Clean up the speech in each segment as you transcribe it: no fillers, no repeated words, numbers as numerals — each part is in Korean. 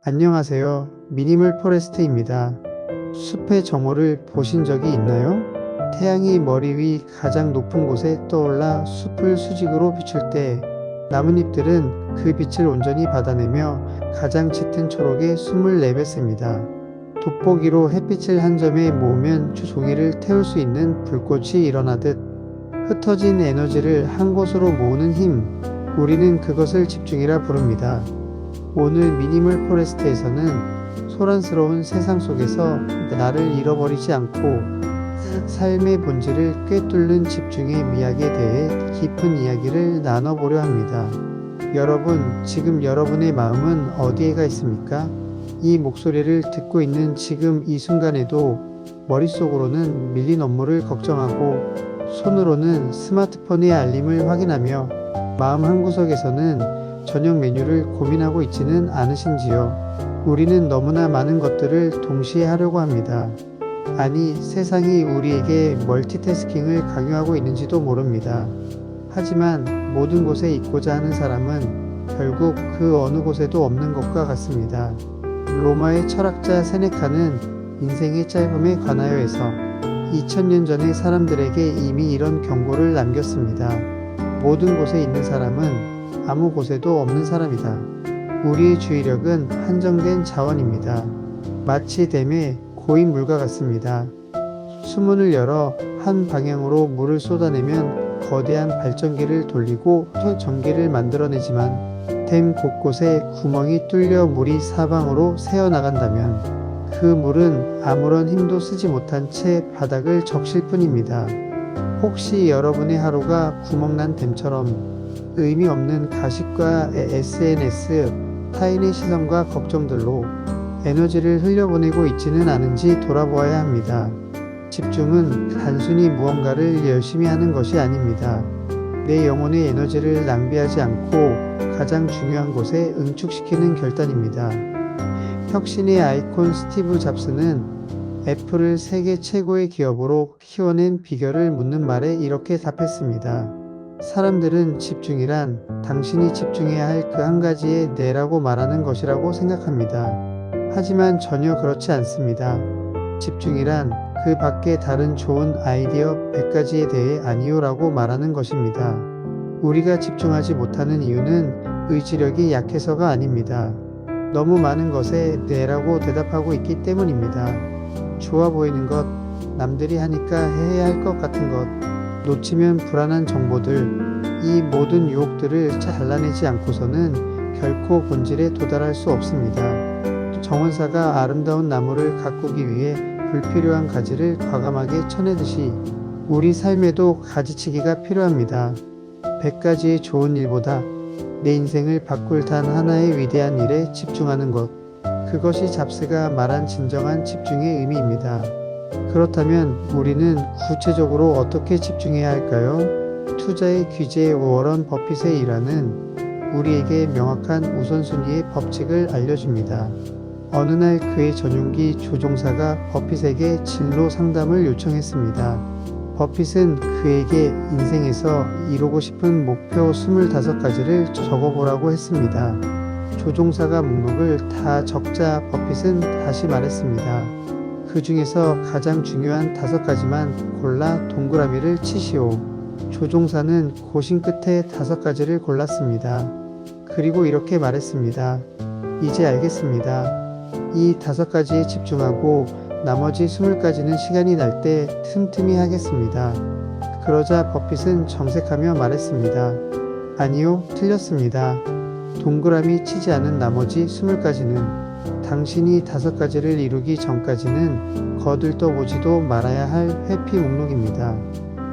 안녕하세요. 미니멀 포레스트입니다. 숲의 정오를 보신 적이 있나요? 태양이 머리 위 가장 높은 곳에 떠올라 숲을 수직으로 비출 때 나뭇잎들은 그 빛을 온전히 받아내며 가장 짙은 초록에 숨을 내뱉습니다. 돋보기로 햇빛을 한 점에 모으면 종이를 태울 수 있는 불꽃이 일어나듯 흩어진 에너지를 한 곳으로 모으는 힘, 우리는 그것을 집중이라 부릅니다. 오늘 미니멀 포레스트에서는 소란스러운 세상 속에서 나를 잃어버리지 않고 삶의 본질을 꿰뚫는 집중의 미학에 대해 깊은 이야기를 나눠보려 합니다. 여러분, 지금 여러분의 마음은 어디에가 있습니까? 이 목소리를 듣고 있는 지금 이 순간에도 머릿속으로는 밀린 업무를 걱정하고 손으로는 스마트폰의 알림을 확인하며 마음 한구석에서는 저녁 메뉴를 고민하고 있지는 않으신지요? 우리는 너무나 많은 것들을 동시에 하려고 합니다. 아니, 세상이 우리에게 멀티태스킹을 강요하고 있는지도 모릅니다. 하지만 모든 곳에 있고자 하는 사람은 결국 그 어느 곳에도 없는 것과 같습니다. 로마의 철학자 세네카는 인생의 짧음에 관하여에서 2000년 전의 사람들에게 이미 이런 경고를 남겼습니다. 모든 곳에 있는 사람은 아무 곳에도 없는 사람이다. 우리의 주의력은 한정된 자원입니다. 마치 댐의 고인 물과 같습니다. 수문을 열어 한 방향으로 물을 쏟아내면 거대한 발전기를 돌리고 전기를 만들어내지만 댐 곳곳에 구멍이 뚫려 물이 사방으로 새어나간다면 그 물은 아무런 힘도 쓰지 못한 채 바닥을 적실 뿐입니다. 혹시 여러분의 하루가 구멍난 댐처럼 의미 없는 가십과 SNS, 타인의 시선과 걱정들로 에너지를 흘려보내고 있지는 않은지 돌아보아야 합니다. 집중은 단순히 무언가를 열심히 하는 것이 아닙니다. 내 영혼의 에너지를 낭비하지 않고 가장 중요한 곳에 응축시키는 결단입니다. 혁신의 아이콘 스티브 잡스는 애플을 세계 최고의 기업으로 키워낸 비결을 묻는 말에 이렇게 답했습니다. 사람들은 집중이란 당신이 집중해야 할 그 한 가지에 네라고 말하는 것이라고 생각합니다. 하지만 전혀 그렇지 않습니다. 집중이란 그 밖에 다른 좋은 아이디어 100가지에 대해 아니요라고 말하는 것입니다. 우리가 집중하지 못하는 이유는 의지력이 약해서가 아닙니다. 너무 많은 것에 네라고 대답하고 있기 때문입니다. 좋아 보이는 것, 남들이 하니까 해야 할 것 같은 것, 놓치면 불안한 정보들, 이 모든 유혹들을 잘라내지 않고서는 결코 본질에 도달할 수 없습니다. 정원사가 아름다운 나무를 가꾸기 위해 불필요한 가지를 과감하게 쳐내듯이 우리 삶에도 가지치기가 필요합니다. 100가지의 좋은 일보다 내 인생을 바꿀 단 하나의 위대한 일에 집중하는 것, 그것이 잡스가 말한 진정한 집중의 의미입니다. 그렇다면 우리는 구체적으로 어떻게 집중해야 할까요? 투자의 귀재 워런 버핏의 일화는 우리에게 명확한 우선순위의 법칙을 알려줍니다. 어느 날 그의 전용기 조종사가 버핏에게 진로 상담을 요청했습니다. 버핏은 그에게 인생에서 이루고 싶은 목표 25가지를 적어보라고 했습니다. 조종사가 목록을 다 적자 버핏은 다시 말했습니다. 그 중에서 가장 중요한 5가지만 골라 동그라미를 치시오. 조종사는 고심 끝에 5가지를 골랐습니다. 그리고 이렇게 말했습니다. 이제 알겠습니다. 이 5가지에 집중하고 나머지 20가지는 시간이 날 때 틈틈이 하겠습니다. 그러자 버핏은 정색하며 말했습니다. 아니요, 틀렸습니다. 동그라미 치지 않은 나머지 20가지는 당신이 5가지를 이루기 전까지는 거들떠보지도 말아야 할 회피 목록입니다.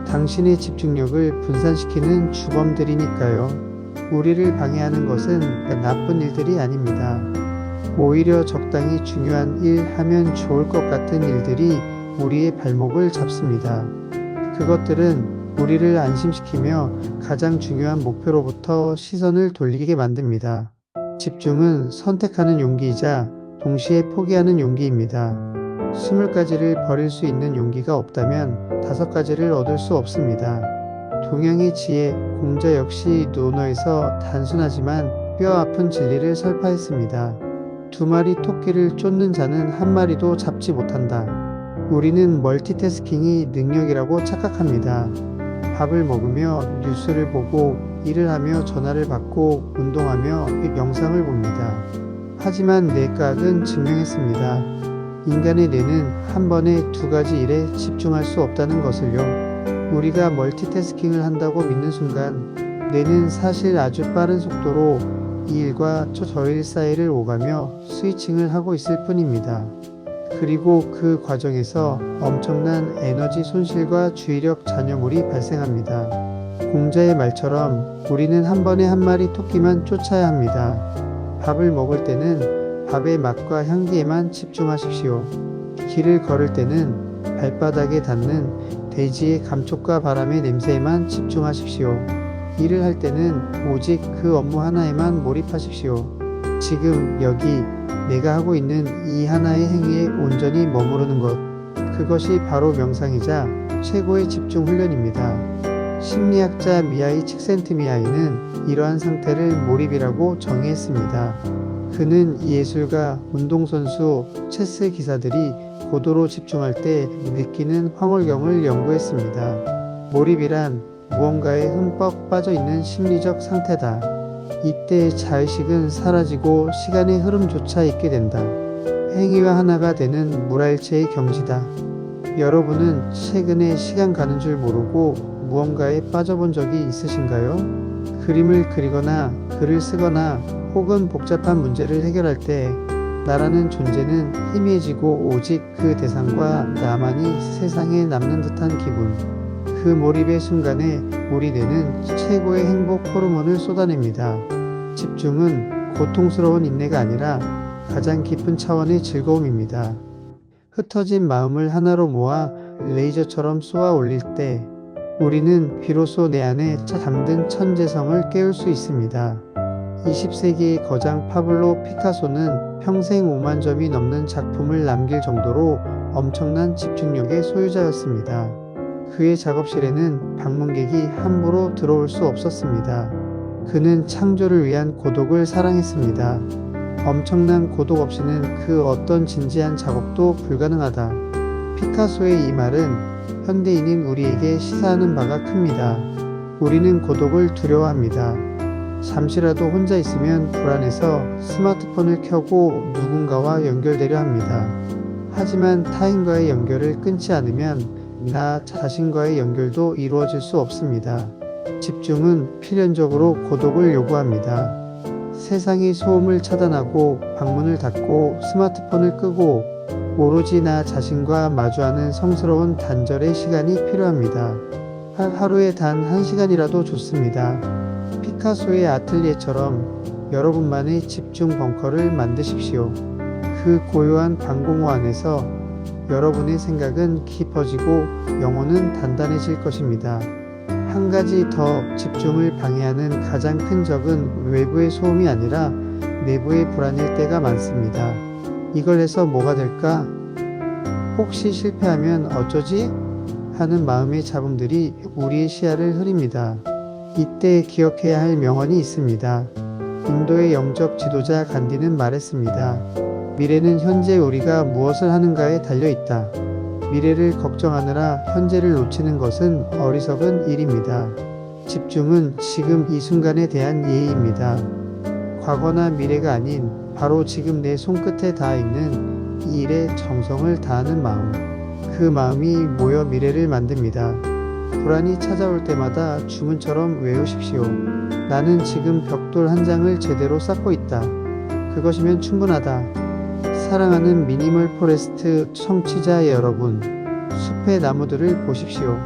당신의 집중력을 분산시키는 주범들이니까요. 우리를 방해하는 것은 나쁜 일들이 아닙니다. 오히려 적당히 중요한 일 하면 좋을 것 같은 일들이 우리의 발목을 잡습니다. 그것들은 우리를 안심시키며 가장 중요한 목표로부터 시선을 돌리게 만듭니다. 집중은 선택하는 용기이자 동시에 포기하는 용기입니다. 20가지를 버릴 수 있는 용기가 없다면 5가지를 얻을 수 없습니다. 동양의 지혜, 공자 역시 논어에서 단순하지만 뼈 아픈 진리를 설파했습니다. 두 마리 토끼를 쫓는 자는 한 마리도 잡지 못한다. 우리는 멀티태스킹이 능력이라고 착각합니다. 밥을 먹으며 뉴스를 보고 일을 하며 전화를 받고 운동하며 영상을 봅니다. 하지만 뇌과학은 증명했습니다. 인간의 뇌는 한 번에 두 가지 일에 집중할 수 없다는 것을요. 우리가 멀티태스킹을 한다고 믿는 순간 뇌는 사실 아주 빠른 속도로 이 일과 저 일 사이를 오가며 스위칭을 하고 있을 뿐입니다. 그리고 그 과정에서 엄청난 에너지 손실과 주의력 잔여물이 발생합니다. 공자의 말처럼 우리는 한 번에 한 마리 토끼만 쫓아야 합니다. 밥을 먹을 때는 밥의 맛과 향기에만 집중하십시오. 길을 걸을 때는 발바닥에 닿는 대지의 감촉과 바람의 냄새에만 집중하십시오. 일을 할 때는 오직 그 업무 하나에만 몰입하십시오. 지금 여기 내가 하고 있는 이 하나의 행위에 온전히 머무르는 것, 그것이 바로 명상이자 최고의 집중 훈련입니다. 심리학자 미하이 칙센트미하이는 이러한 상태를 몰입이라고 정의했습니다. 그는 예술가, 운동선수, 체스 기사들이 고도로 집중할 때 느끼는 황홀경을 연구했습니다. 몰입이란 무언가에 흠뻑 빠져있는 심리적 상태다. 이때 자의식은 사라지고 시간의 흐름조차 잊게 된다. 행위와 하나가 되는 무라일체의 경지다. 여러분은 최근에 시간 가는 줄 모르고 무언가에 빠져본 적이 있으신가요? 그림을 그리거나 글을 쓰거나 혹은 복잡한 문제를 해결할 때 나라는 존재는 희미해지고 오직 그 대상과 나만이 세상에 남는 듯한 기분. 그 몰입의 순간에 우리 뇌는 최고의 행복 호르몬을 쏟아냅니다. 집중은 고통스러운 인내가 아니라 가장 깊은 차원의 즐거움입니다. 흩어진 마음을 하나로 모아 레이저처럼 쏘아 올릴 때 우리는 비로소 내 안에 잠든 천재성을 깨울 수 있습니다. 20세기의 거장 파블로 피카소는 평생 5만 점이 넘는 작품을 남길 정도로 엄청난 집중력의 소유자였습니다. 그의 작업실에는 방문객이 함부로 들어올 수 없었습니다. 그는 창조를 위한 고독을 사랑했습니다. 엄청난 고독 없이는 그 어떤 진지한 작업도 불가능하다. 피카소의 이 말은 현대인인 우리에게 시사하는 바가 큽니다. 우리는 고독을 두려워합니다. 잠시라도 혼자 있으면 불안해서 스마트폰을 켜고 누군가와 연결되려 합니다. 하지만 타인과의 연결을 끊지 않으면 나 자신과의 연결도 이루어질 수 없습니다. 집중은 필연적으로 고독을 요구합니다. 세상의 소음을 차단하고 방문을 닫고 스마트폰을 끄고 오로지 나 자신과 마주하는 성스러운 단절의 시간이 필요합니다. 하루에 단 1시간이라도 좋습니다. 피카소의 아틀리에처럼 여러분만의 집중 벙커를 만드십시오. 그 고요한 방공호 안에서 여러분의 생각은 깊어지고 영혼은 단단해질 것입니다. 한 가지 더 집중을 방해하는 가장 큰 적은 외부의 소음이 아니라 내부의 불안일 때가 많습니다. 이걸 해서 뭐가 될까? 혹시 실패하면 어쩌지? 하는 마음의 잡음들이 우리의 시야를 흐립니다. 이때 기억해야 할 명언이 있습니다. 인도의 영적 지도자 간디는 말했습니다. 미래는 현재 우리가 무엇을 하는가에 달려있다. 미래를 걱정하느라 현재를 놓치는 것은 어리석은 일입니다. 집중은 지금 이 순간에 대한 예의입니다. 과거나 미래가 아닌 바로 지금 내 손끝에 닿아있는 이 일에 정성을 다하는 마음. 그 마음이 모여 미래를 만듭니다. 불안이 찾아올 때마다 주문처럼 외우십시오. 나는 지금 벽돌 한 장을 제대로 쌓고 있다. 그것이면 충분하다. 사랑하는 미니멀 포레스트 청취자 여러분, 숲의 나무들을 보십시오.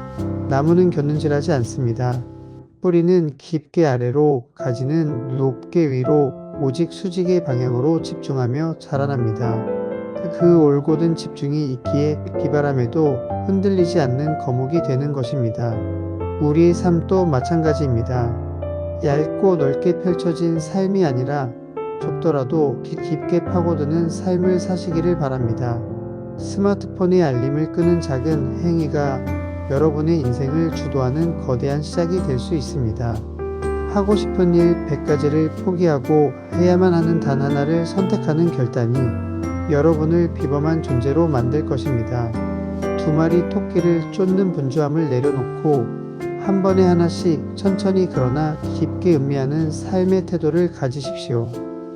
나무는 곁눈질하지 않습니다. 뿌리는 깊게 아래로, 가지는 높게 위로, 오직 수직의 방향으로 집중하며 자라납니다. 그 올곧은 집중이 있기에 비바람에도 흔들리지 않는 거목이 되는 것입니다. 우리의 삶도 마찬가지입니다. 얇고 넓게 펼쳐진 삶이 아니라 좁더라도 깊게 파고드는 삶을 사시기를 바랍니다. 스마트폰의 알림을 끄는 작은 행위가 여러분의 인생을 주도하는 거대한 시작이 될 수 있습니다. 하고 싶은 일 100가지를 포기하고 해야만 하는 단 하나를 선택하는 결단이 여러분을 비범한 존재로 만들 것입니다. 두 마리 토끼를 쫓는 분주함을 내려놓고 한 번에 하나씩 천천히 그러나 깊게 음미하는 삶의 태도를 가지십시오.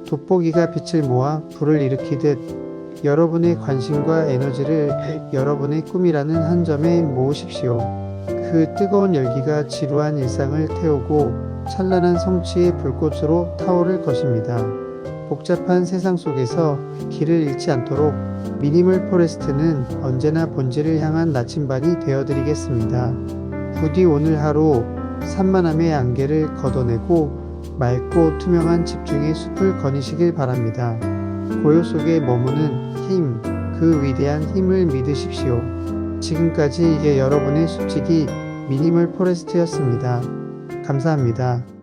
돋보기가 빛을 모아 불을 일으키듯 여러분의 관심과 에너지를 여러분의 꿈이라는 한 점에 모으십시오. 그 뜨거운 열기가 지루한 일상을 태우고 찬란한 성취의 불꽃으로 타오를 것입니다. 복잡한 세상 속에서 길을 잃지 않도록 미니멀 포레스트는 언제나 본질을 향한 나침반이 되어드리겠습니다. 부디 오늘 하루 산만함의 안개를 걷어내고 맑고 투명한 집중의 숲을 거니시길 바랍니다. 고요 속에 머무는 힘, 그 위대한 힘을 믿으십시오. 지금까지 이게 여러분의 숲지기 미니멀 포레스트였습니다. 감사합니다.